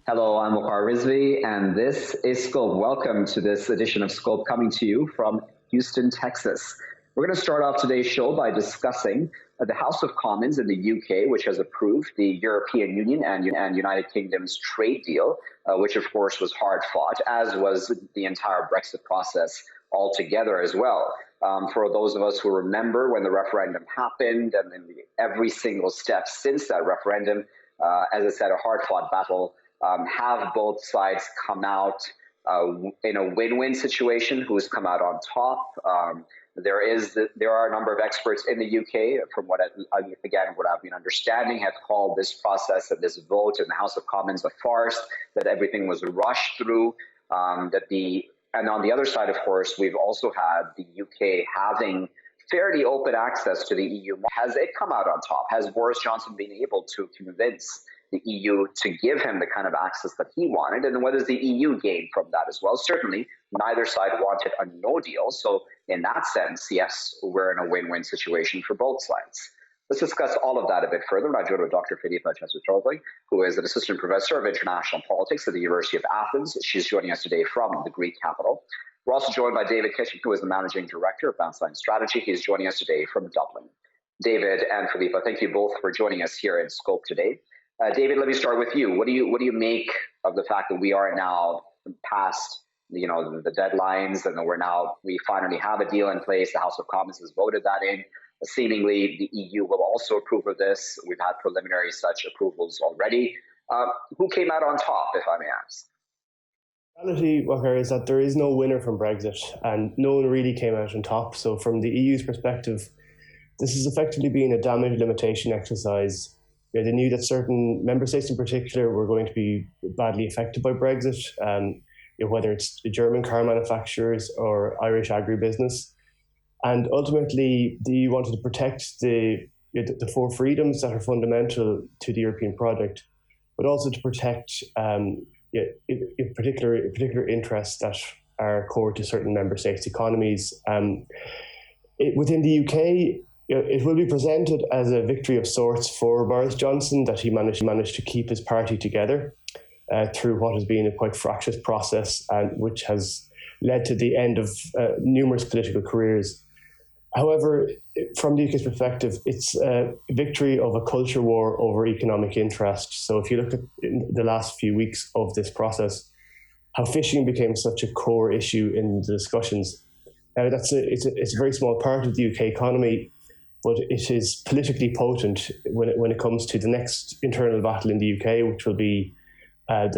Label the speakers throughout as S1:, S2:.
S1: Hello, I'm Waqar Rizvi, and this is Scope. Welcome to this edition of Scope coming to you from Houston, Texas. We're going to start off today's show by discussing the House of Commons in the UK, which has approved the European Union and United Kingdom's trade deal, which of course was hard fought, as was the entire Brexit process altogether as well. For those of us who remember when the referendum happened and then every single step since that referendum, as I said, a hard fought battle. Have both sides come out in a win-win situation? Who's come out on top? There are a number of experts in the UK, from what I've been understanding, have called this process of this vote in the House of Commons a farce, that everything was rushed through, and on the other side, of course, we've also had the UK having fairly open access to the EU. Has it come out on top? Has Boris Johnson been able to convince the EU to give him the kind of access that he wanted? And what does the EU gain from that as well? Certainly, neither side wanted a no deal. So in that sense, yes, we're in a win-win situation for both sides. Let's discuss all of that a bit further. I joined with Dr. Filippa, who is an assistant professor of international politics at the University of Athens. She's joining us today from the Greek capital. We're also joined by David Kitching, who is the managing director of Baseline Strategy. He's joining us today from Dublin. David and Filippa, thank you both for joining us here in Scope today. David, let me start with you. What do you make of the fact that we are now past the deadlines, and we finally have a deal in place? The House of Commons has voted that in. Seemingly, the EU will also approve of this. We've had preliminary such approvals already. Who came out on top, if I may ask?
S2: The reality, Waqar, is that there is no winner from Brexit, and no one really came out on top. So from the EU's perspective, this has effectively been a damage limitation exercise. They knew that certain member states in particular were going to be badly affected by Brexit, whether it's the German car manufacturers or Irish agribusiness. And ultimately, the EU wanted to protect the four freedoms that are fundamental to the European project, but also to protect particular interests that are core to certain member states' economies. Within the UK, it will be presented as a victory of sorts for Boris Johnson, that he managed to keep his party together through what has been a quite fractious process, and which has led to the end of numerous political careers. However, from the UK's perspective, it's a victory of a culture war over economic interest. So if you look at the last few weeks of this process, how fishing became such a core issue in the discussions. It's a very small part of the UK economy, but it is politically potent when it comes to the next internal battle in the UK, which will be a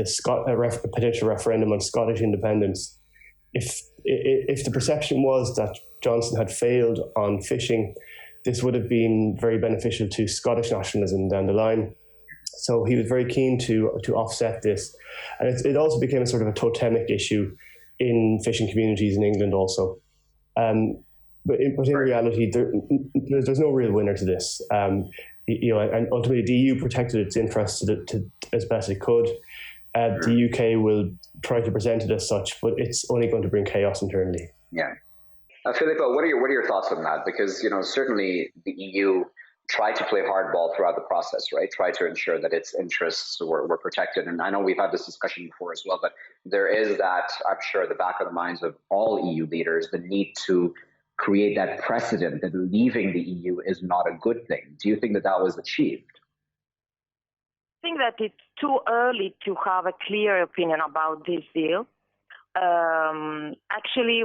S2: potential referendum on Scottish independence. If the perception was that Johnson had failed on fishing, this would have been very beneficial to Scottish nationalism down the line. So he was very keen to offset this. And it also became a sort of a totemic issue in fishing communities in England also. But in reality, there's no real winner to this. And ultimately the EU protected its interests as best it could. The UK will try to present it as such, but it's only going to bring chaos internally.
S1: Yeah. Filippa, what are your thoughts on that? Because certainly the EU tried to play hardball throughout the process, right? Tried to ensure that its interests were protected. And I know we've had this discussion before as well, but there is that, I'm sure, at the back of the minds of all EU leaders, the need to create that precedent that leaving the EU is not a good thing. Do you think that was achieved?
S3: I think that it's too early to have a clear opinion about this deal. Actually,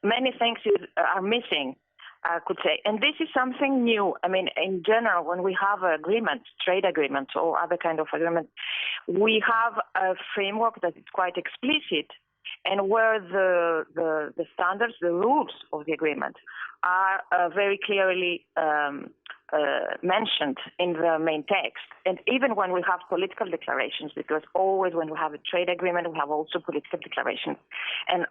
S3: many things are missing, I could say. And this is something new. I mean, in general, when we have agreements, trade agreements or other kind of agreements, we have a framework that is quite explicit, and where the standards, the rules of the agreement are very clearly mentioned in the main text. And even when we have political declarations, because always when we have a trade agreement, we have also political declarations and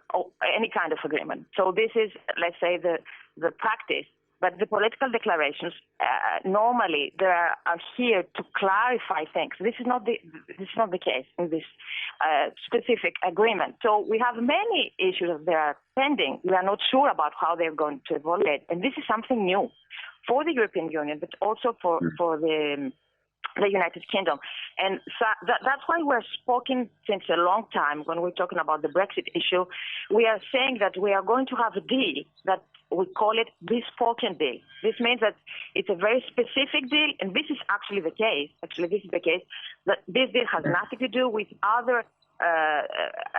S3: any kind of agreement. So this is, let's say, the practice. But the political declarations normally they are here to clarify things. This is not the case in this specific agreement. So we have many issues that are pending. We are not sure about how they're going to evaluate, and this is something new for the European Union, but also for the the United Kingdom. And so that's why we're speaking since a long time when we're talking about the Brexit issue. We are saying that we are going to have a deal that we call it bespoke deal. This means that it's a very specific deal, and this is actually the case. Actually, this is the case, that this deal has nothing to do with other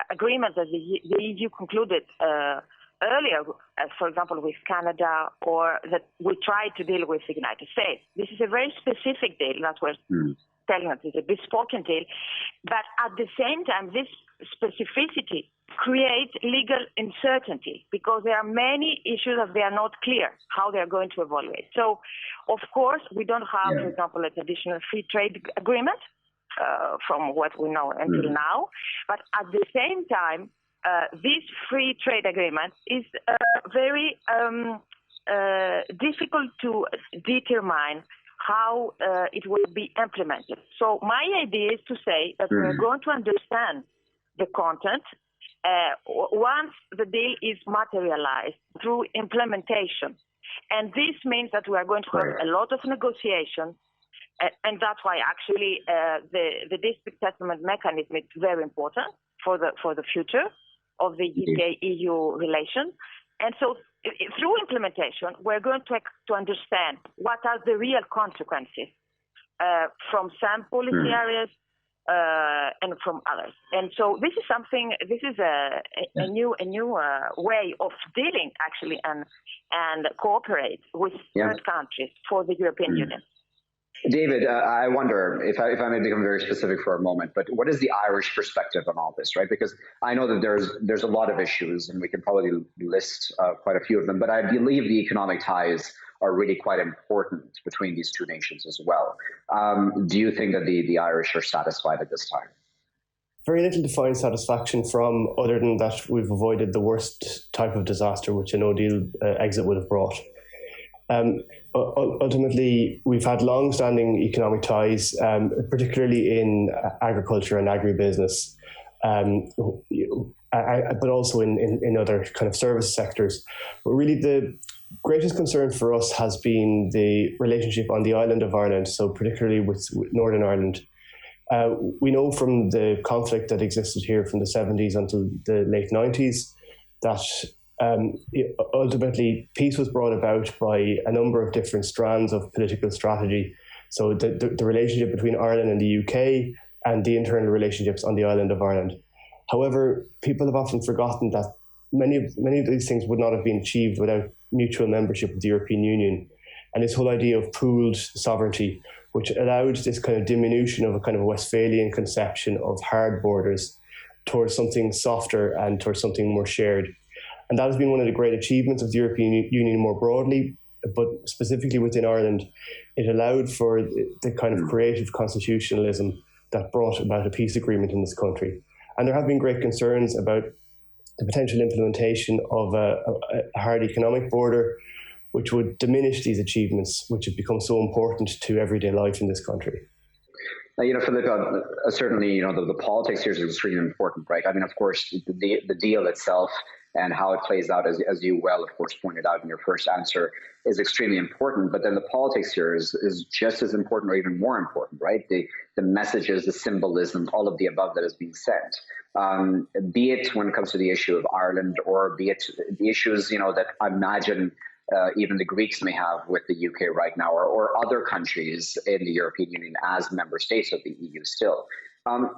S3: agreements that the EU concluded earlier, for example, with Canada, or that we tried to deal with the United States. This is a very specific deal. That's what we're telling us. It's a bespoke deal. But at the same time, this specificity creates legal uncertainty because there are many issues that they are not clear how they are going to evaluate. So, of course, we don't have, for example, a traditional free trade agreement from what we know until now. But at the same time, this free trade agreement is very difficult to determine how it will be implemented. So my idea is to say that we're going to understand the content once the deal is materialized through implementation. And this means that we are going to have a lot of negotiation, and that's why actually the dispute settlement mechanism is very important for the future of the UK-EU relation. And so through implementation, we're going to understand what are the real consequences from some policy areas and from others. And so this is a new way of dealing actually and cooperate with third countries for the European Union.
S1: David, I wonder if I may become very specific for a moment, but what is the Irish perspective on all this, right? Because I know that there's a lot of issues, and we can probably list quite a few of them, but I believe the economic ties are really quite important between these two nations as well. Do you think that the Irish are satisfied at this time?
S2: Very little to find satisfaction from, other than that we've avoided the worst type of disaster which a no-deal exit would have brought. Ultimately, we've had long-standing economic ties, particularly in agriculture and agribusiness, but also in other kind of service sectors. But really, the greatest concern for us has been the relationship on the island of Ireland, so particularly with Northern Ireland. We know from the conflict that existed here from the 70s until the late 90s that ultimately peace was brought about by a number of different strands of political strategy. So the relationship between Ireland and the UK and the internal relationships on the island of Ireland. However, people have often forgotten that many of these things would not have been achieved without mutual membership of the European Union. And this whole idea of pooled sovereignty, which allowed this kind of diminution of a kind of Westphalian conception of hard borders towards something softer and towards something more shared. And that has been one of the great achievements of the European Union more broadly, but specifically within Ireland. It allowed for the kind of creative constitutionalism that brought about a peace agreement in this country. And there have been great concerns about the potential implementation of a hard economic border, which would diminish these achievements, which have become so important to everyday life in this country.
S1: Filippa, certainly, the politics here is extremely important, right? I mean, of course, the deal itself and how it plays out, as you well, of course, pointed out in your first answer, is extremely important. But then the politics here is just as important or even more important, right? The messages, the symbolism, all of the above that is being sent, be it when it comes to the issue of Ireland, or be it the issues, that I imagine even the Greeks may have with the UK right now, or other countries in the European Union as member states of the EU still.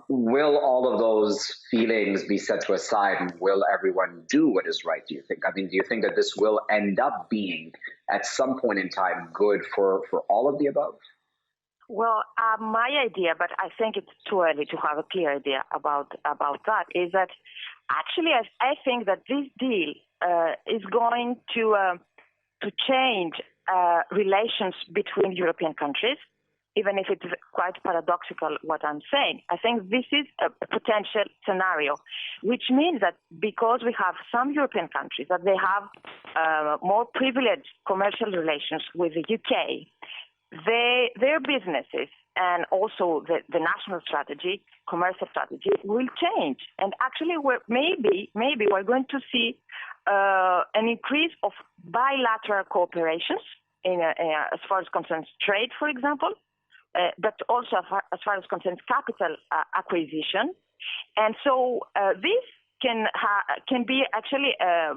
S1: Will all of those feelings be set to a side, and will everyone do what is right, do you think? I mean, do you think that this will end up being, at some point in time, good for all of the above?
S3: Well, my idea, but I think it's too early to have a clear idea about that, is that actually I think that this deal is going to change relations between European countries, even if it's quite paradoxical what I'm saying. I think this is a potential scenario, which means that because we have some European countries that they have more privileged commercial relations with the UK, their businesses and also the national strategy, commercial strategy, will change. And actually, maybe we're going to see an increase of bilateral cooperations as far as concerns trade, for example, but also as far as concerns capital acquisition. And so this can be actually a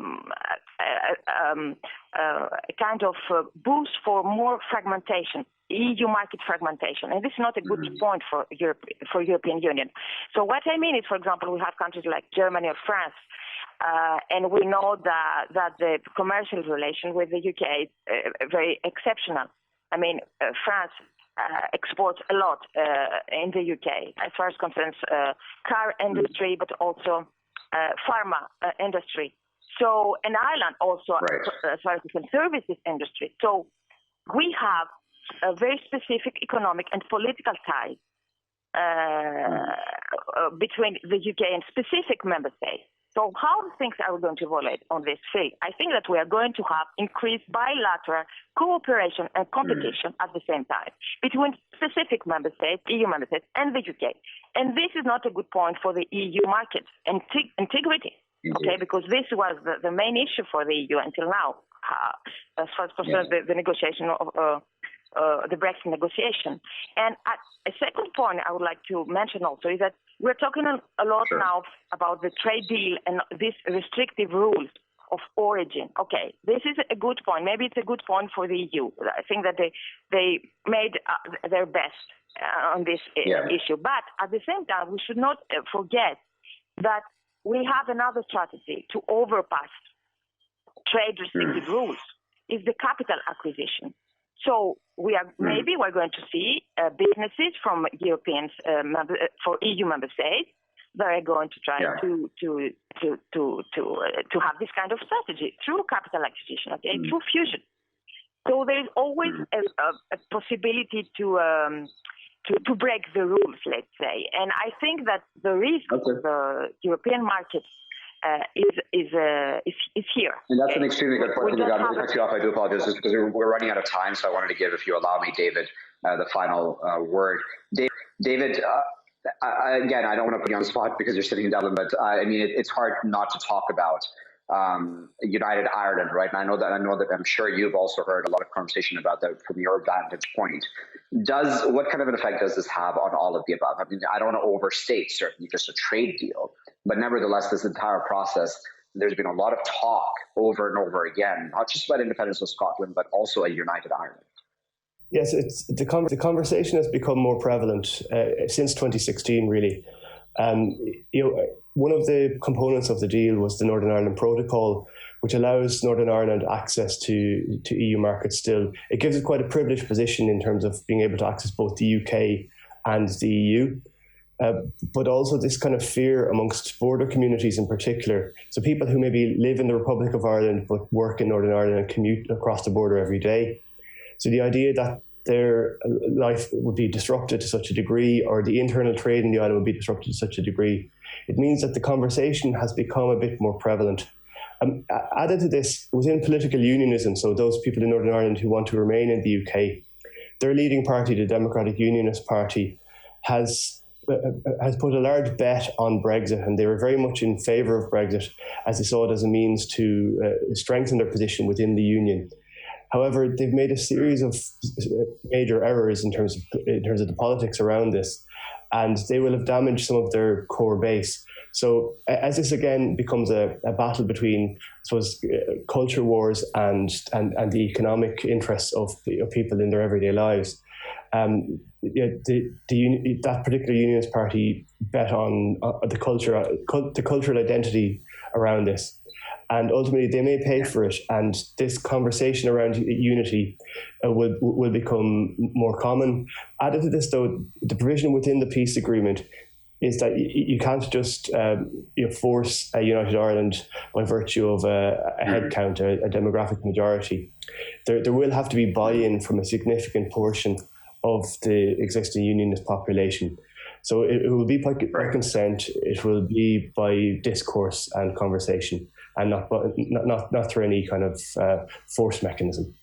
S3: kind of boost for more fragmentation, EU market fragmentation, and this is not a good point for European Union. So what I mean is, for example, we have countries like Germany or France, and we know that the commercial relation with the UK is very exceptional. I mean, France exports a lot in the UK as far as concerns car industry, but also pharma industry. So, and Ireland also as far as the services industry. So we have a very specific economic and political ties between the UK and specific member states. So how things are going to evolve on this field? I think that we are going to have increased bilateral cooperation and competition at the same time between specific member states, EU member states, and the UK. And this is not a good point for the EU market integrity, okay? Because this was the main issue for the EU until now, as far as concerns the negotiation of the Brexit negotiation. And a second point I would like to mention also is that we're talking a lot now about the trade deal and these restrictive rules of origin. Okay, this is a good point. Maybe it's a good point for the EU. I think that they made their best on this issue. But at the same time, we should not forget that we have another strategy to overpass trade restrictive rules, is the capital acquisition. So maybe we're going to see businesses from Europeans for EU member states that are going to try to have this kind of strategy through capital acquisition, through fusion. So there is always a possibility to break the rules, let's say. And I think that the risk of the European market is here.
S1: And that's an extremely good point. I'm going to cut you off. I do apologize just because we're running out of time. So I wanted to give, if you allow me, David, the final word. David, again, I don't want to put you on the spot because you're sitting in Dublin, but I mean, it's hard not to talk about United Ireland, right? And I know that I'm sure you've also heard a lot of conversation about that from your vantage point. What kind of an effect does this have on all of the above? I mean, I don't want to overstate certainly just a trade deal, but nevertheless, this entire process, there's been a lot of talk over and over again, not just about independence of Scotland, but also a united Ireland.
S2: Yes, the conversation has become more prevalent since 2016, really. One of the components of the deal was the Northern Ireland Protocol, which allows Northern Ireland access to EU markets still. It gives it quite a privileged position in terms of being able to access both the UK and the EU. But also this kind of fear amongst border communities in particular. So people who maybe live in the Republic of Ireland but work in Northern Ireland and commute across the border every day. So the idea that their life would be disrupted to such a degree, or the internal trade in the island would be disrupted to such a degree, it means that the conversation has become a bit more prevalent. Added to this, within political unionism, so those people in Northern Ireland who want to remain in the UK, their leading party, the Democratic Unionist Party, has put a large bet on Brexit, and they were very much in favour of Brexit as they saw it as a means to strengthen their position within the union. However, they've made a series of major errors in terms of the politics around this, and they will have damaged some of their core base. So as this again becomes a battle between, I suppose, culture wars and the economic interests of people in their everyday lives, that particular unionist party bet on the cultural identity around this. And ultimately, they may pay for it. And this conversation around unity will become more common. Added to this, though, the provision within the peace agreement is that you can't just force a united Ireland by virtue of a head count, a demographic majority. There will have to be buy-in from a significant portion of the existing unionist population. So it will be by consent. It will be by discourse and conversation, and not through any kind of force mechanism.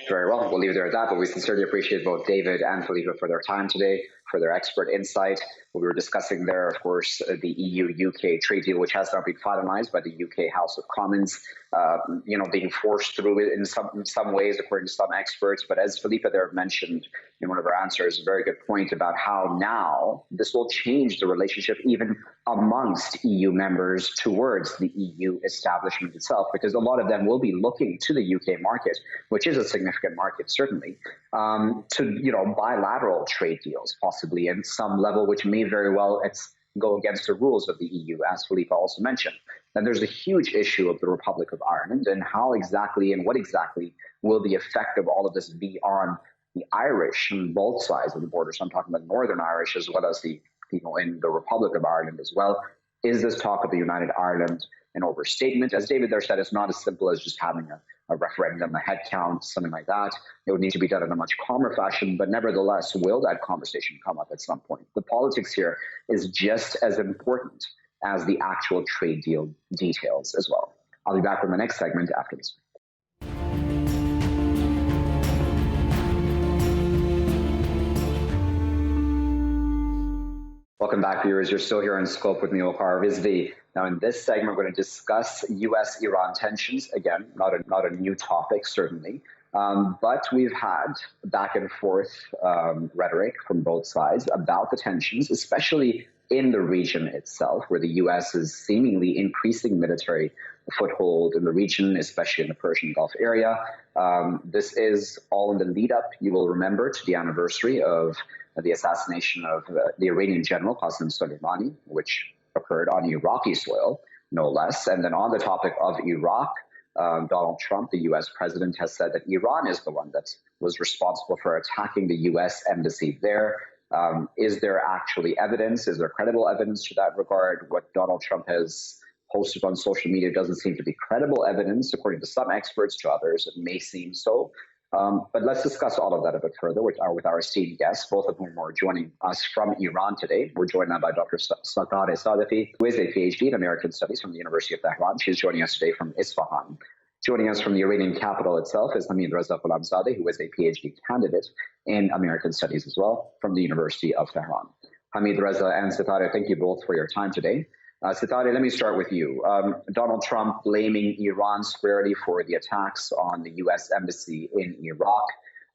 S1: Very well. We'll leave it there at that, but we sincerely appreciate both David and Filippa for their time today. for their expert insight. We were discussing there, of course, the EU-UK trade deal, which has now been finalized by the UK House of Commons, being forced through it in some ways, according to some experts. But as Filippa there mentioned in one of her answers, a very good point about how now this will change the relationship even amongst EU members towards the EU establishment itself, because a lot of them will be looking to the UK market, which is a significant market, certainly, to bilateral trade deals, possibly in some level, which may very well go against the rules of the EU, as Filippa also mentioned. And there's a huge issue of the Republic of Ireland and how exactly and what exactly will the effect of all of this be on the Irish on both sides of the border. So I'm talking about Northern Irish as well as the people in the Republic of Ireland as well. Is this talk of the United Ireland an overstatement? As David there said, it's not as simple as just having a referendum, a head count, something like that. It would need to be done in a much calmer fashion, but nevertheless, will that conversation come up at some point? The politics here is just as important as the actual trade deal details as well. I'll be back with the next segment after this. Welcome back, viewers. You're still here on Scope with me, Waqar Rizvi. Now, in this segment, we're going to discuss U.S.-Iran tensions. Again, not a new topic, certainly. But we've had back and forth rhetoric from both sides about the tensions, especially in the region itself, where the U.S. is seemingly increasing military foothold in the region, especially in the Persian Gulf area. This is all in the lead up, you will remember, to the anniversary of the assassination of the Iranian general Qasem Soleimani, which occurred on Iraqi soil, no less. And then on the topic of Iraq, Donald Trump, the U.S. president, has said that Iran is the one that was responsible for attacking the U.S. embassy there. Is there actually evidence? Is there credible evidence to that regard? What Donald Trump has posted on social media doesn't seem to be credible evidence, according to some experts. To others, it may seem so. But let's discuss all of that a bit further with our esteemed guests, both of whom are joining us from Iran today. We're joined now by Dr. Setareh Sadiqi, who is a PhD in American Studies from the University of Tehran. She's joining us today from Isfahan. Joining us from the Iranian capital itself is Hamidreza, Gholamzadeh, who is a PhD candidate in American Studies as well from the University of Tehran. Hamidreza and Setareh, thank you both for your time today. Setareh, let me start with you. Donald Trump blaming Iran squarely for the attacks on the U.S. embassy in Iraq.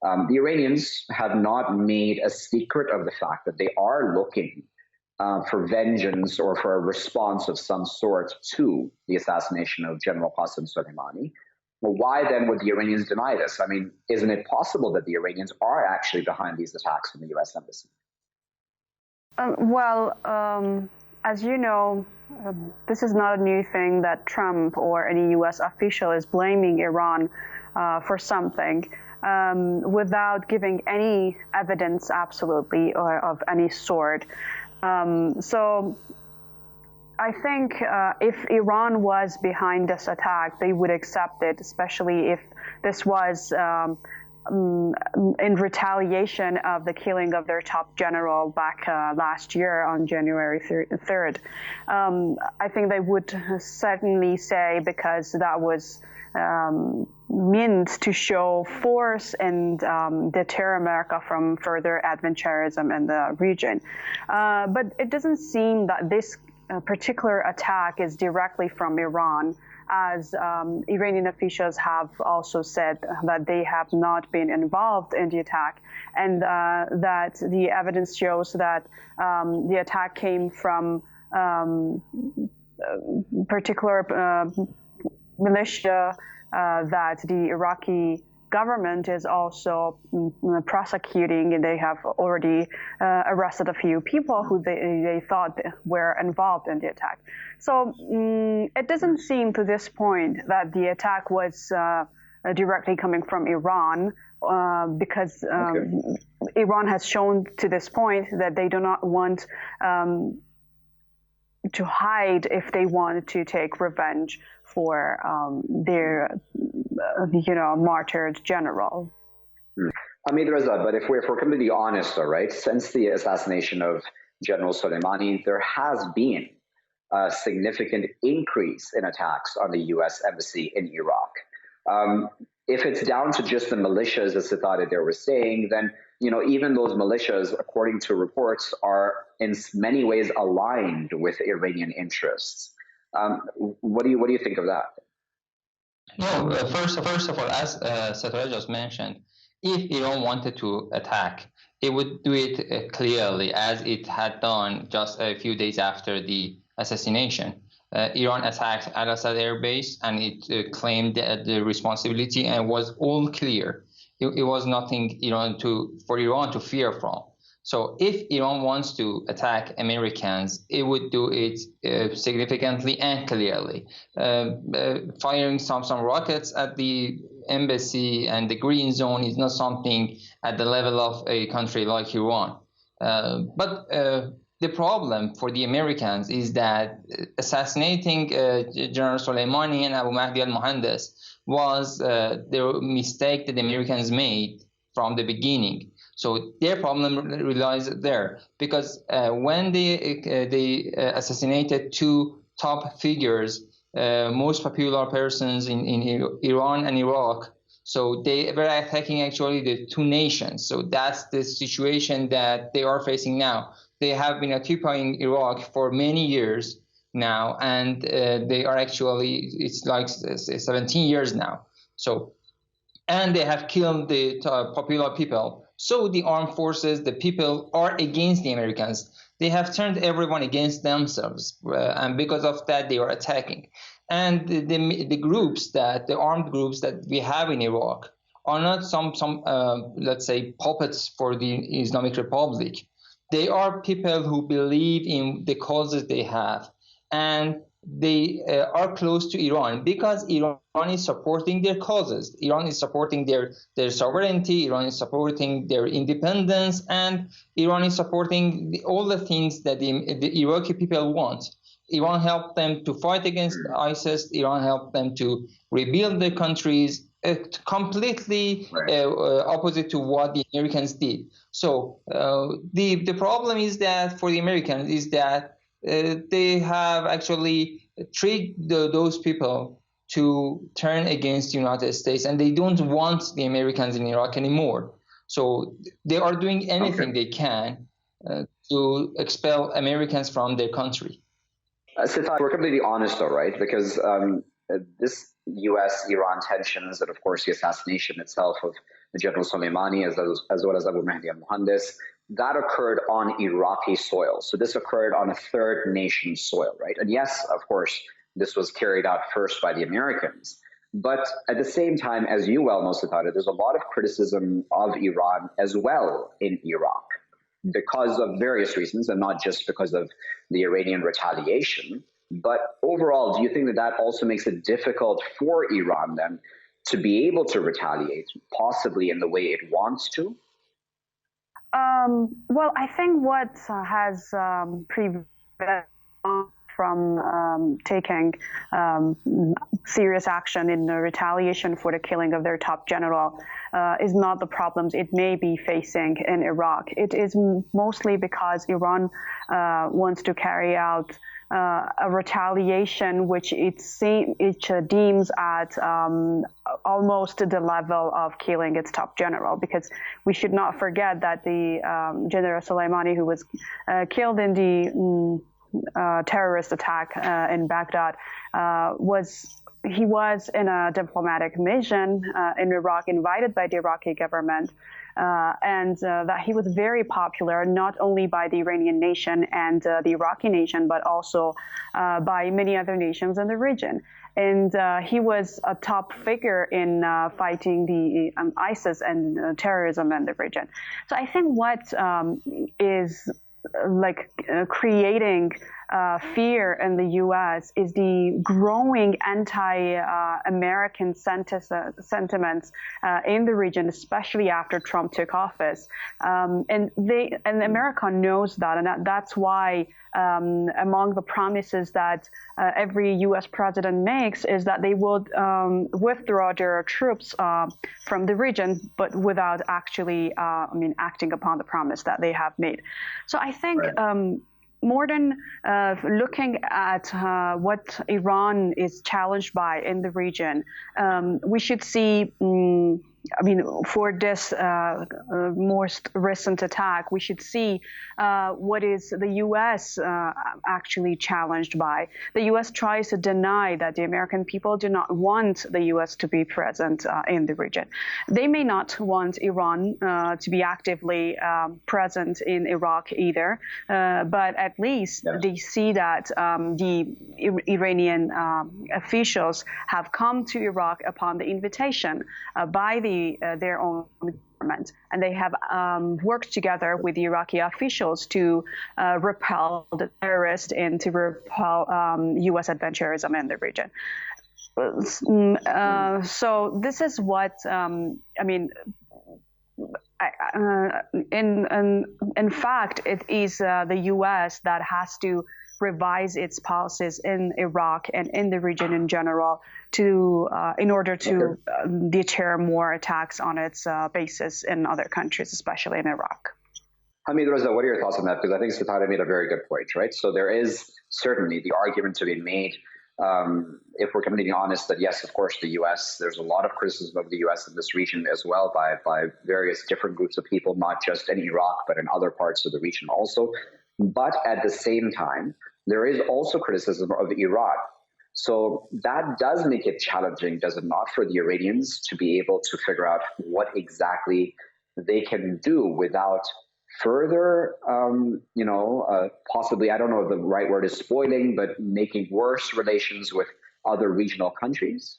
S1: The Iranians have not made a secret of the fact that they are looking for vengeance or for a response of some sort to the assassination of General Qasem Soleimani. Well, why then would the Iranians deny this? I mean, isn't it possible that the Iranians are actually behind these attacks on the U.S. embassy?
S4: As you know, this is not a new thing that Trump or any U.S. official is blaming Iran for something without giving any evidence, absolutely, or of any sort. So I think if Iran was behind this attack, they would accept it, especially if this was in retaliation of the killing of their top general back last year on January 3rd. I think they would certainly say, because that was meant to show force and deter America from further adventurism in the region. But it doesn't seem that this particular attack is directly from Iran, as Iranian officials have also said that they have not been involved in the attack, and that the evidence shows that the attack came from particular militia that the Iraqi government is also prosecuting, and they have already arrested a few people who they thought were involved in the attack. So it doesn't seem to this point that the attack was directly coming from Iran, because Iran has shown to this point that they do not want to hide if they want to take revenge for their, martyred general.
S1: Hamidreza, but if we're completely honest, though, right, since the assassination of General Soleimani, there has been a significant increase in attacks on the U.S. embassy in Iraq. if it's down to just the militias, as Setareh there was saying, then even those militias, according to reports, are in many ways aligned with Iranian interests. What do you think of that?
S5: No, first of all, as Setareh just mentioned, if Iran wanted to attack, it would do it clearly, as it had done just a few days after the assassination. Iran attacked Al-Assad Air Base, and it claimed the responsibility, and it was all clear. It was nothing for Iran to fear from. So if Iran wants to attack Americans, it would do it significantly and clearly. Firing some rockets at the embassy and the green zone is not something at the level of a country like Iran. But the problem for the Americans is that assassinating General Soleimani and Abu Mahdi al-Mohandes was the mistake that the Americans made from the beginning. So their problem relies there, because when they assassinated two top figures, most popular persons in Iran and Iraq, so they were attacking actually the two nations. So that's the situation that they are facing now. They have been occupying Iraq for many years now, and they are actually, it's like 17 years now. So, and they have killed the popular people. So the armed forces, the people are against the Americans. They have turned everyone against themselves, and because of that, they are attacking. And the armed groups that we have in Iraq are not some let's say puppets for the Islamic Republic. They are people who believe in the causes they have, and they are close to Iran because Iran is supporting their causes. Iran is supporting their sovereignty. Iran is supporting their independence, and Iran is supporting all the things that the Iraqi people want. Iran helped them to fight against ISIS. Iran helped them to rebuild their countries, completely opposite to what the Americans did. So the problem is that for the Americans is that they have actually tricked those people to turn against the United States, and they don't want the Americans in Iraq anymore. So they are doing anything they can to expel Americans from their country.
S1: Setareh, we're completely honest though, right? Because this U.S.-Iran tensions, and of course the assassination itself of General Soleimani as well as Abu Mahdi al-Mohandes, that occurred on Iraqi soil. So this occurred on a third nation soil, right? And yes, of course, this was carried out first by the Americans. But at the same time, as you well know, Setareh, there's a lot of criticism of Iran as well in Iraq because of various reasons, and not just because of the Iranian retaliation. But overall, do you think that also makes it difficult for Iran then to be able to retaliate, possibly in the way it wants to?
S4: Well, I think what has prevented from taking serious action in the retaliation for the killing of their top general is not the problems it may be facing in Iraq. It is mostly because Iran wants to carry out a retaliation which it deems at almost the level of killing its top general, because we should not forget that the General Soleimani, who was killed in the terrorist attack in Baghdad, was in a diplomatic mission in Iraq, invited by the Iraqi government, and that he was very popular not only by the Iranian nation and the Iraqi nation, but also by many other nations in the region. And he was a top figure in fighting the ISIS and terrorism in the region. So I think what is creating fear in the U.S. is the growing anti-American sentiments in the region, especially after Trump took office. And America knows that, and that's why among the promises that every U.S. president makes is that they would withdraw their troops from the region, but without actually, acting upon the promise that they have made. So I think more than looking at what Iran is challenged by in the region, we should see. For this most recent attack, we should see what is the U.S. Actually challenged by. The U.S. tries to deny that the American people do not want the U.S. to be present in the region. They may not want Iran to be actively present in Iraq either, but at least they see that the Iranian officials have come to Iraq upon the invitation by their own government, and they have worked together with the Iraqi officials to repel the terrorists and to repel U.S. adventurism in the region. So this is what in fact, it is the U.S. that has to revise its policies in Iraq and in the region in general in order to deter more attacks on its bases in other countries, especially in Iraq.
S1: Hamidreza, what are your thoughts on that? Because I think Setareh made a very good point, right? So there is certainly the argument to be made, if we're completely honest, that yes, of course, the U.S., there's a lot of criticism of the U.S. in this region as well by various different groups of people, not just in Iraq, but in other parts of the region also. But at the same time, there is also criticism of Iran. So that does make it challenging, does it not, for the Iranians to be able to figure out what exactly they can do without further, possibly, I don't know if the right word is spoiling, but making worse relations with other regional countries?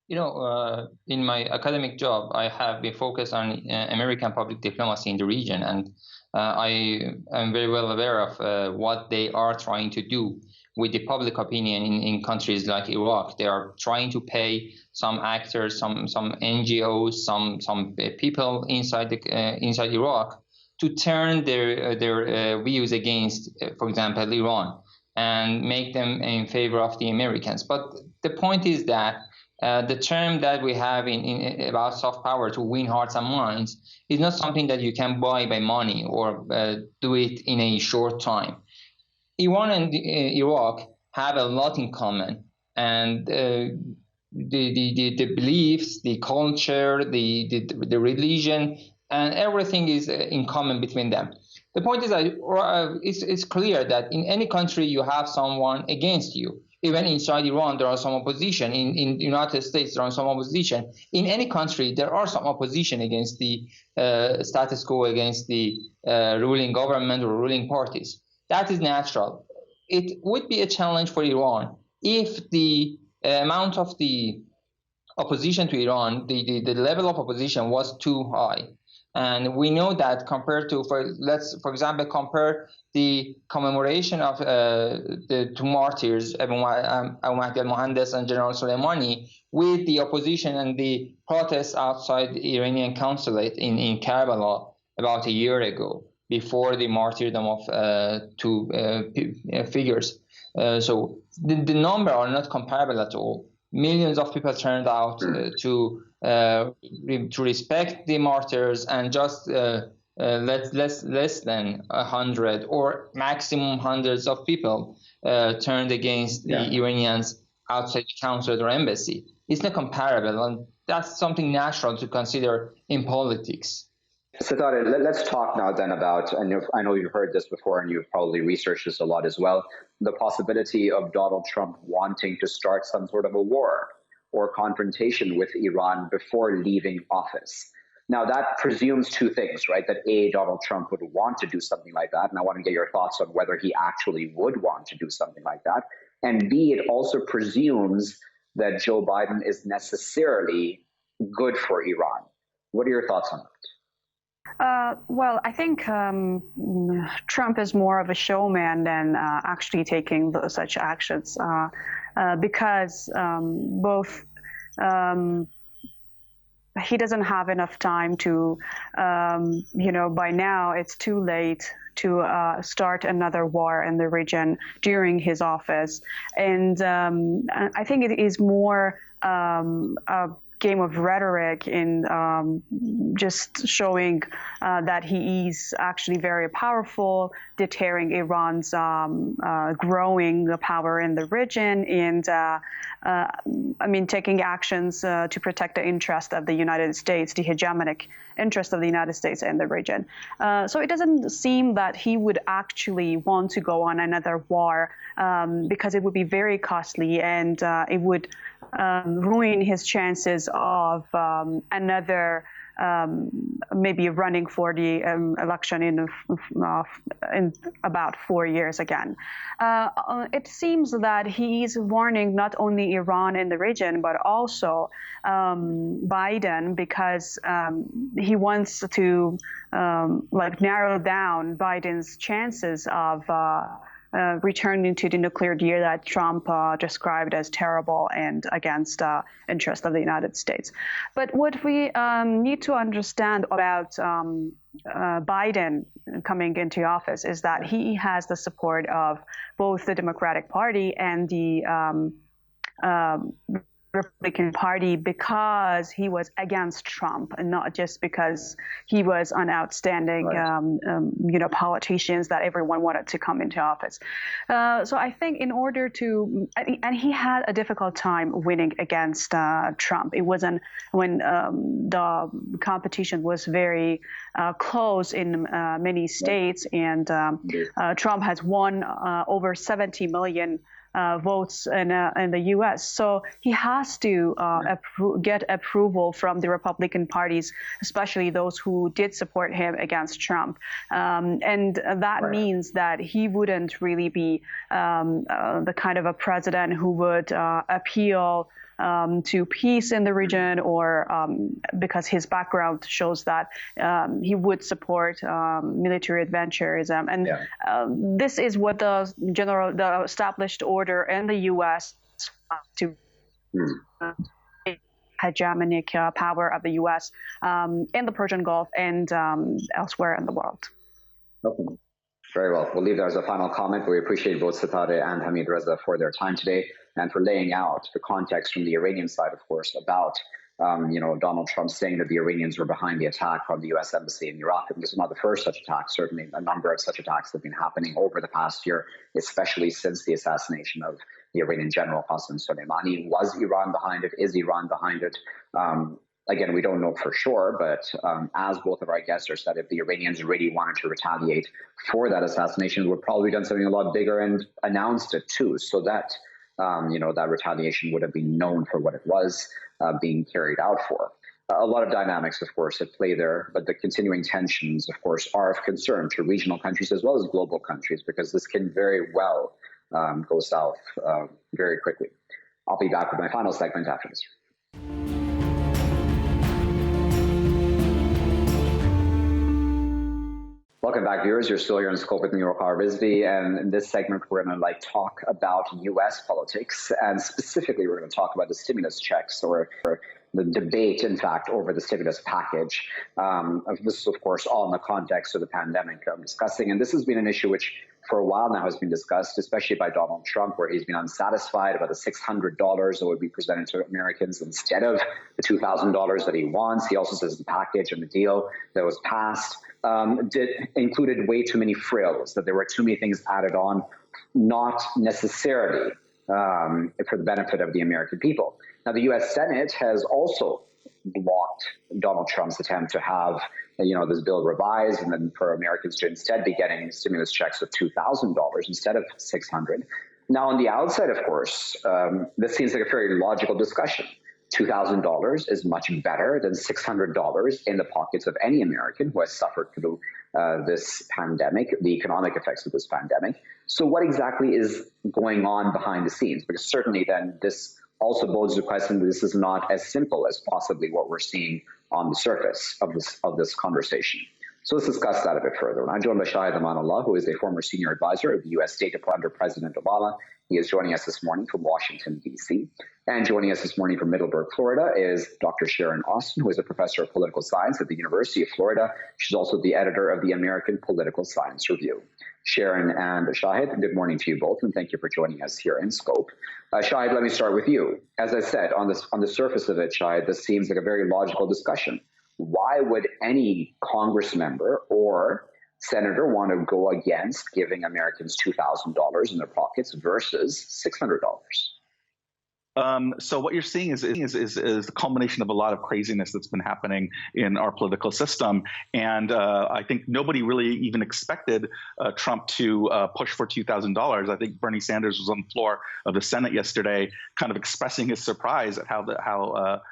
S5: In my academic job, I have been focused on American public diplomacy in the region, and I am very well aware of what they are trying to do with the public opinion in countries like Iraq. They are trying to pay some actors, some NGOs, some people inside Iraq to turn their views against, for example, Iran, and make them in favor of the Americans. But the point is that the term that we have in about soft power, to win hearts and minds, is not something that you can buy by money or do it in a short time. Iran and Iraq have a lot in common, and the beliefs, the culture, the religion, and everything is in common between them. The point is that it's clear that in any country you have someone against you. Even inside Iran, there are some opposition. In the United States, there are some opposition. In any country, there are some opposition against the status quo, against the ruling government or ruling parties. That is natural. It would be a challenge for Iran if the amount of the opposition to Iran, the level of opposition was too high. And we know that compared to, for example, compare the commemoration of the two martyrs, Abu Mahdi al-Mohandes and General Soleimani, with the opposition and the protests outside the Iranian consulate in Karbala about a year ago, before the martyrdom of two figures. So the number are not comparable at all. Millions of people turned out to respect the martyrs, and just less than 100 or maximum hundreds of people turned against the Iranians outside the consulate or embassy. It's not comparable, and that's something natural to consider in politics.
S1: Setareh, let's talk now then about, and I know you've heard this before and you've probably researched this a lot as well, the possibility of Donald Trump wanting to start some sort of a war or confrontation with Iran before leaving office. Now, that presumes two things, right? That A, Donald Trump would want to do something like that, and I want to get your thoughts on whether he actually would want to do something like that. And B, it also presumes that Joe Biden is necessarily good for Iran. What are your thoughts on that?
S4: Well, I think Trump is more of a showman than actually taking such actions because both he doesn't have enough time to, by now it's too late to start another war in the region during his office. And I think it is more game of rhetoric in just showing that he is actually very powerful, deterring Iran's growing power in the region, and taking actions to protect the interest of the United States, the hegemonic interest of the United States in the region. So it doesn't seem that he would actually want to go on another war because it would be very costly, and it would ruin his chances of another maybe running for the election in about 4 years again. It seems that he is warning not only Iran in the region, but also Biden, because he wants to narrow down Biden's chances of returning to the nuclear deal that Trump described as terrible and against interest of the United States. But what we need to understand about Biden coming into office is that he has the support of both the Democratic Party and the Republican Party, because he was against Trump, and not just because he was an outstanding, politician that everyone wanted to come into office. So I think in order to, and he had a difficult time winning against Trump. It wasn't when the competition was very close in many states, and Trump has won over 70 million votes in the U.S. So he has to get approval from the Republican parties, especially those who did support him against Trump. And that means that he wouldn't really be the kind of a president who would appeal to peace in the region, or because his background shows that he would support military adventures. This is what the established order in the U.S. to hegemonic power of the U.S. In the Persian Gulf and elsewhere in the world.
S1: Okay. Very well. We'll leave that as a final comment, but we appreciate both Setareh and Hamidreza for their time today and for laying out the context from the Iranian side, of course, about Donald Trump saying that the Iranians were behind the attack from the U.S. Embassy in Iraq. And this is not the first such attack. Certainly a number of such attacks have been happening over the past year, especially since the assassination of the Iranian general Qasem Soleimani. Was Iran behind it? Is Iran behind it? Again, we don't know for sure, but as both of our guests have said, if the Iranians really wanted to retaliate for that assassination, would probably done something a lot bigger and announced it too, so that that retaliation would have been known for what it was being carried out for. A lot of dynamics, of course, at play there, but the continuing tensions, of course, are of concern to regional countries as well as global countries, because this can very well go south very quickly. I'll be back with my final segment after this. Welcome back, viewers. You're still here on Scope with me, Waqar Rizvi, and in this segment, we're going to talk about U.S. politics, and specifically, we're going to talk about the stimulus checks, or the debate, in fact, over the stimulus package. This is, of course, all in the context of the pandemic I'm discussing, and this has been an issue which, for a while now, has been discussed, especially by Donald Trump, where he's been unsatisfied about the $600 that would be presented to Americans instead of the $2,000 that he wants. He also says the package and the deal that was passed included way too many frills, that there were too many things added on, not necessarily for the benefit of the American people. Now, the U.S. Senate has also blocked Donald Trump's attempt to have this bill revised, and then for Americans to instead be getting stimulus checks of $2,000 instead of $600. Now, on the outside, of course, this seems like a very logical discussion. $2,000 is much better than $600 in the pockets of any American who has suffered through this pandemic, the economic effects of this pandemic. So what exactly is going on behind the scenes? Because certainly then this also bodes the question that this is not as simple as possibly what we're seeing on the surface of this conversation. So let's discuss that a bit further. And I'm joined by Shahed Amanullah, who is a former senior advisor of the U.S. State Department under President Obama. He is joining us this morning from Washington, D.C. And joining us this morning from Middleburg, Florida, is Dr. Sharon, who is a professor of political science at the University of Florida. She's also the editor of the American Political Science Review. Sharon and Shahed, good morning to you both, and thank you for joining us here in Scope. Shahed, let me start with you. As I said, on the surface of it, Shahed, this seems like a very logical discussion. Why would any Congress member or senator want to go against giving Americans $2,000 in their pockets versus $600?
S6: So what you're seeing is the culmination of a lot of craziness that's been happening in our political system. And I think nobody really even expected Trump to push for $2,000. I think Bernie Sanders was on the floor of the Senate yesterday kind of expressing his surprise at how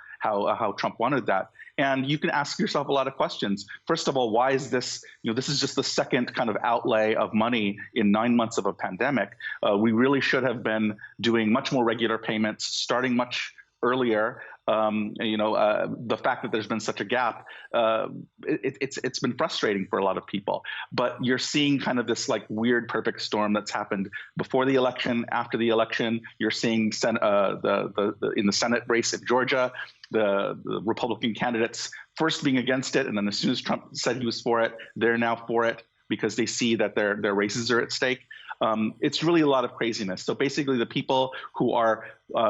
S6: Trump wanted that. And you can ask yourself a lot of questions. First of all, why is this? This is just the second kind of outlay of money in 9 months of a pandemic. We really should have been doing much more regular payments, starting much earlier. The fact that there's been such a gap, it's been frustrating for a lot of people. But you're seeing kind of this like weird perfect storm that's happened before the election, after the election. You're seeing in the Senate race in Georgia, the Republican candidates first being against it, and then as soon as Trump said he was for it, they're now for it because they see that their races are at stake. It's really a lot of craziness. So basically the people who are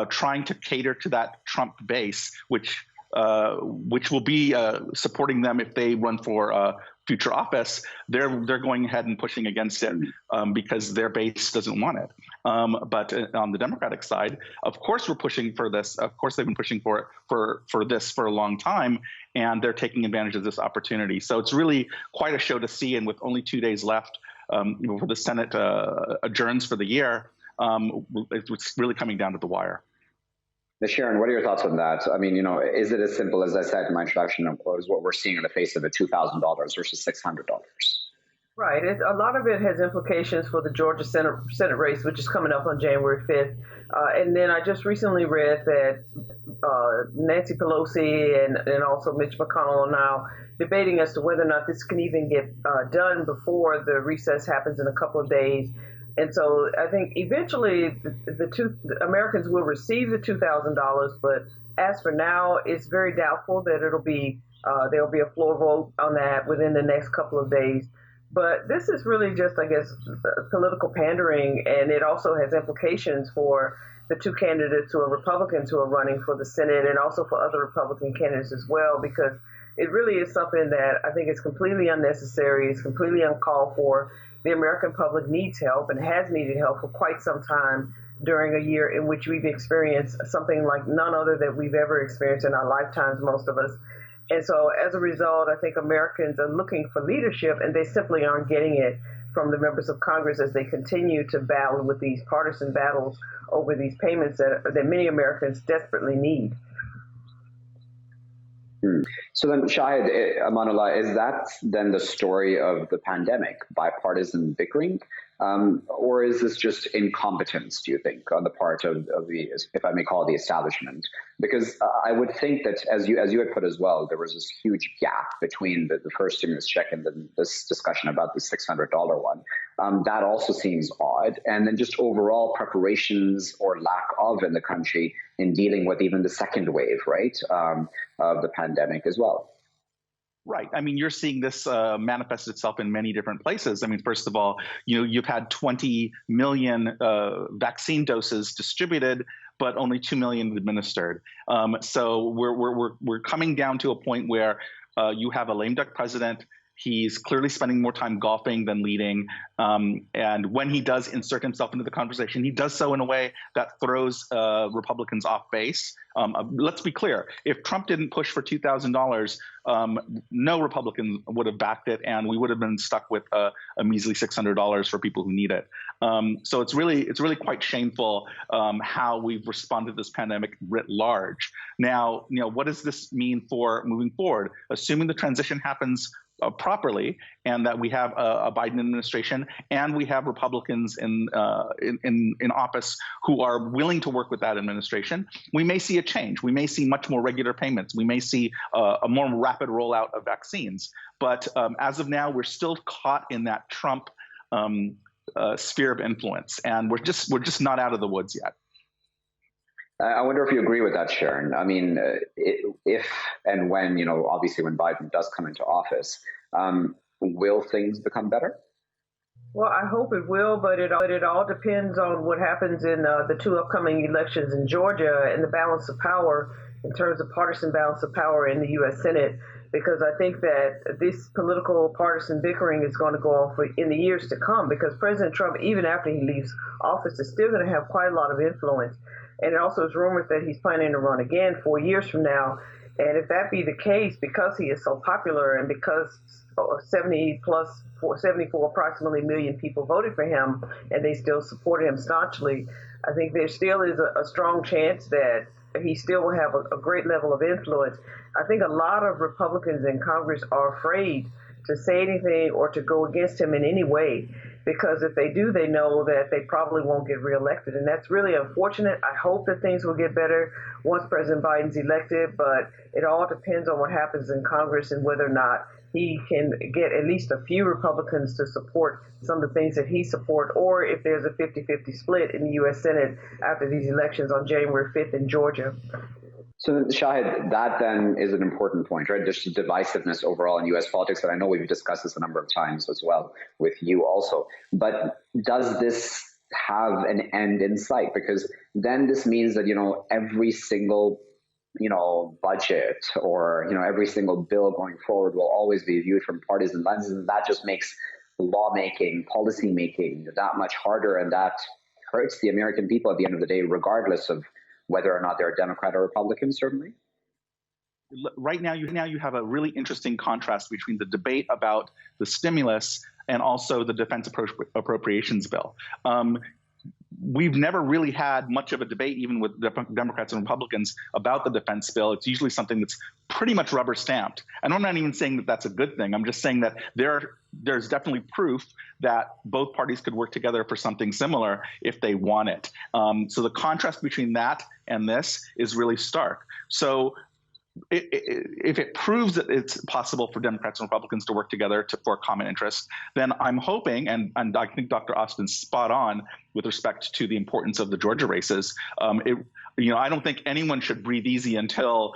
S6: trying to cater to that Trump base, which will be supporting them if they run for future office, they're going ahead and pushing against it because their base doesn't want it. But on the Democratic side, of course we're pushing for this. Of course they've been pushing for this for a long time, and they're taking advantage of this opportunity. So it's really quite a show to see. And with only 2 days left before the Senate adjourns for the year, it's really coming down to the wire.
S1: Sharon, what are your thoughts on that? I mean, is it as simple as I said in my introduction, as what we're seeing in the face of it, $2,000 versus $600?
S7: Right. A lot of it has implications for the Georgia Senate race, which is coming up on January 5th. And then I just recently read that Nancy Pelosi and also Mitch McConnell are now debating as to whether or not this can even get done before the recess happens in a couple of days. And so I think eventually the Americans will receive the $2,000, but as for now, it's very doubtful that there'll be a floor vote on that within the next couple of days. But this is really just, I guess, political pandering, and it also has implications for the two candidates who are Republicans who are running for the Senate, and also for other Republican candidates as well, because it really is something that I think is completely unnecessary. It's completely uncalled for. The American public needs help and has needed help for quite some time during a year in which we've experienced something like none other that we've ever experienced in our lifetimes, most of us. And so as a result, I think Americans are looking for leadership, and they simply aren't getting it from the members of Congress as they continue to battle with these partisan battles over these payments that many Americans desperately need.
S1: So then, Shahed, Amanullah, is that then the story of the pandemic, bipartisan bickering? Or is this just incompetence, do you think, on the part of the, if I may call it, the establishment? Because I would think that, as you had put as well, there was this huge gap between the first stimulus check and then this discussion about the $600 one. That also seems odd. And then just overall preparations or lack of in the country in dealing with even the second wave, right, of the pandemic as well.
S6: Right. I mean, you're seeing this manifest itself in many different places. I mean, first of all, you've had 20 million vaccine doses distributed, but only 2 million administered. So we're coming down to a point where you have a lame duck president. He's clearly spending more time golfing than leading. And when he does insert himself into the conversation, he does so in a way that throws Republicans off base. Let's be clear. If Trump didn't push for $2,000, no Republican would have backed it, and we would have been stuck with a measly $600 for people who need it. So it's really quite shameful how we've responded to this pandemic writ large. Now, what does this mean for moving forward? Assuming the transition happens properly, and that we have a Biden administration and we have Republicans in office who are willing to work with that administration, we may see a change. We may see much more regular payments. We may see a more rapid rollout of vaccines. But as of now, we're still caught in that Trump sphere of influence, and we're just not out of the woods yet.
S1: I wonder if you agree with that, Sharon. I mean, if and when, obviously when Biden does come into office, will things become better?
S7: Well, I hope it will, but it all depends on what happens in the two upcoming elections in Georgia and the balance of power in terms of partisan balance of power in the U.S. Senate, because I think that this political partisan bickering is going to go on in the years to come, because President Trump, even after he leaves office, is still going to have quite a lot of influence. And it also is rumored that he's planning to run again 4 years from now. And if that be the case, because he is so popular and because 74 approximately million people voted for him and they still supported him staunchly, I think there still is a strong chance that he still will have a great level of influence. I think a lot of Republicans in Congress are afraid to say anything or to go against him in any way, because if they do, they know that they probably won't get reelected. And that's really unfortunate. I hope that things will get better once President Biden's elected, but it all depends on what happens in Congress and whether or not he can get at least a few Republicans to support some of the things that he supports, or if there's a 50-50 split in the U.S. Senate after these elections on January 5th in Georgia.
S1: So, Shahed, that then is an important point, right? There's divisiveness overall in U.S. politics, and I know we've discussed this a number of times as well with you also. But does this have an end in sight? Because then this means that, every single, budget or, every single bill going forward will always be viewed from partisan lenses, and that just makes lawmaking, policy making that much harder, and that hurts the American people at the end of the day, regardless of whether or not they're Democrat or Republican, certainly.
S6: Right now, you have a really interesting contrast between the debate about the stimulus and also the defense appropriations bill. We've never really had much of a debate, even with Democrats and Republicans, about the defense bill. It's usually something that's pretty much rubber stamped. And I'm not even saying that that's a good thing. I'm just saying that there's definitely proof that both parties could work together for something similar if they want it. So the contrast between that and this is really stark. So if it proves that it's possible for Democrats and Republicans to work together for a common interest, then I'm hoping, and I think Dr. Austin's spot on with respect to the importance of the Georgia races. I don't think anyone should breathe easy until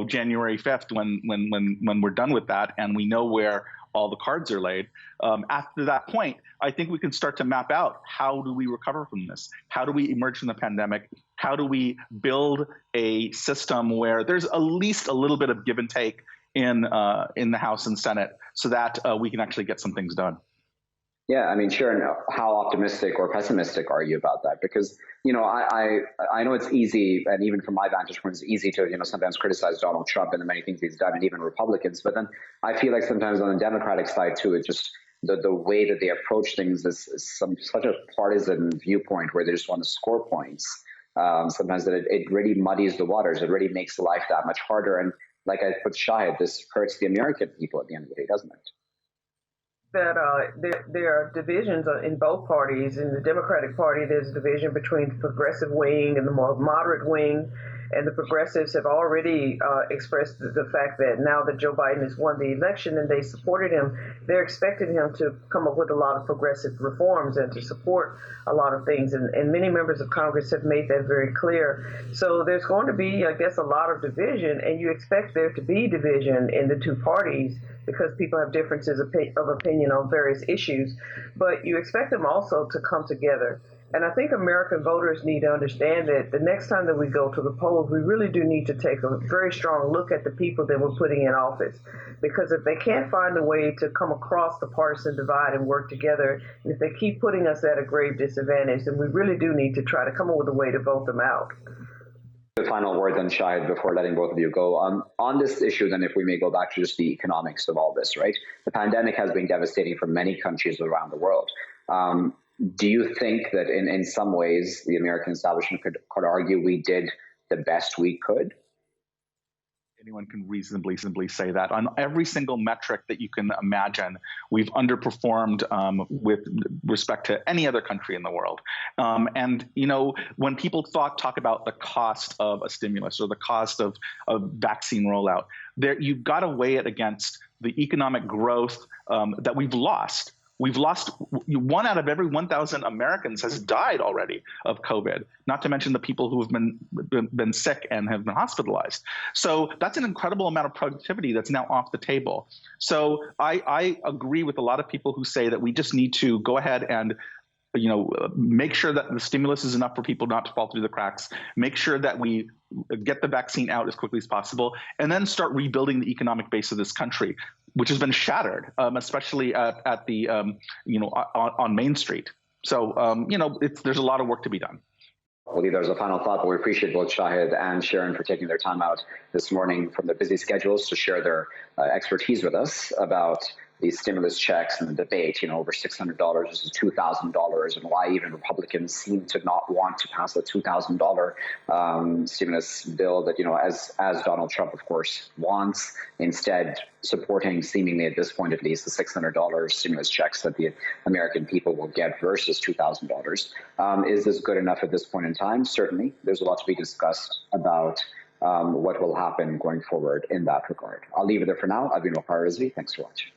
S6: January 5th when we're done with that and we know where all the cards are laid. After that point, I think we can start to map out, how do we recover from this? How do we emerge from the pandemic? How do we build a system where there's at least a little bit of give and take in the House and Senate so that we can actually get some things done?
S1: Yeah, I mean, Sharon, how optimistic or pessimistic are you about that? Because, I know it's easy, and even from my vantage point, it's easy to, sometimes criticize Donald Trump and the many things he's done, and even Republicans. But then I feel like sometimes on the Democratic side, too, it's just the way that they approach things is such a partisan viewpoint where they just want to score points. Sometimes that it really muddies the waters. It really makes life that much harder. And like I put Shahed, this hurts the American people at the end of the day, doesn't it?
S7: That there are divisions in both parties. In the Democratic Party, there's a division between the progressive wing and the more moderate wing, and the progressives have already expressed the fact that now that Joe Biden has won the election and they supported him, they're expecting him to come up with a lot of progressive reforms and to support a lot of things. And many members of Congress have made that very clear. So there's going to be, I guess, a lot of division, and you expect there to be division in the two parties because people have differences of opinion on various issues, but you expect them also to come together. And I think American voters need to understand that the next time that we go to the polls, we really do need to take a very strong look at the people that we're putting in office. Because if they can't find a way to come across the partisan divide and work together, and if they keep putting us at a grave disadvantage, then we really do need to try to come up with a way to vote them out.
S1: The final word then, Shahed, before letting both of you go. On this issue, then, if we may go back to just the economics of all this, right? The pandemic has been devastating for many countries around the world. Do you think that in some ways the American establishment could argue we did the best we could?
S6: Anyone can reasonably say that. On every single metric that you can imagine, we've underperformed with respect to any other country in the world. And, you know, when people talk about the cost of a stimulus or the cost of vaccine rollout, you've got to weigh it against the economic growth that we've lost. We've lost 1 out of every 1,000 Americans has died already of COVID, not to mention the people who have been sick and have been hospitalized. So that's an incredible amount of productivity that's now off the table. So I agree with a lot of people who say that we just need to go ahead and make sure that the stimulus is enough for people not to fall through the cracks, make sure that we get the vaccine out as quickly as possible, and then start rebuilding the economic base of this country, which has been shattered, especially at the, on Main Street. So, there's a lot of work to be done.
S1: Well, there's a final thought, but we appreciate both Shahed and Sharon for taking their time out this morning from their busy schedules to share their expertise with us about these stimulus checks and the debate, over $600 versus $2,000, and why even Republicans seem to not want to pass a $2,000 stimulus bill that, as Donald Trump, of course, wants, instead supporting, seemingly at this point at least, the $600 stimulus checks that the American people will get versus $2,000. Is this good enough at this point in time? Certainly. There's a lot to be discussed about what will happen going forward in that regard. I'll leave it there for now. I've been Waqar Rizvi. Thanks for watching.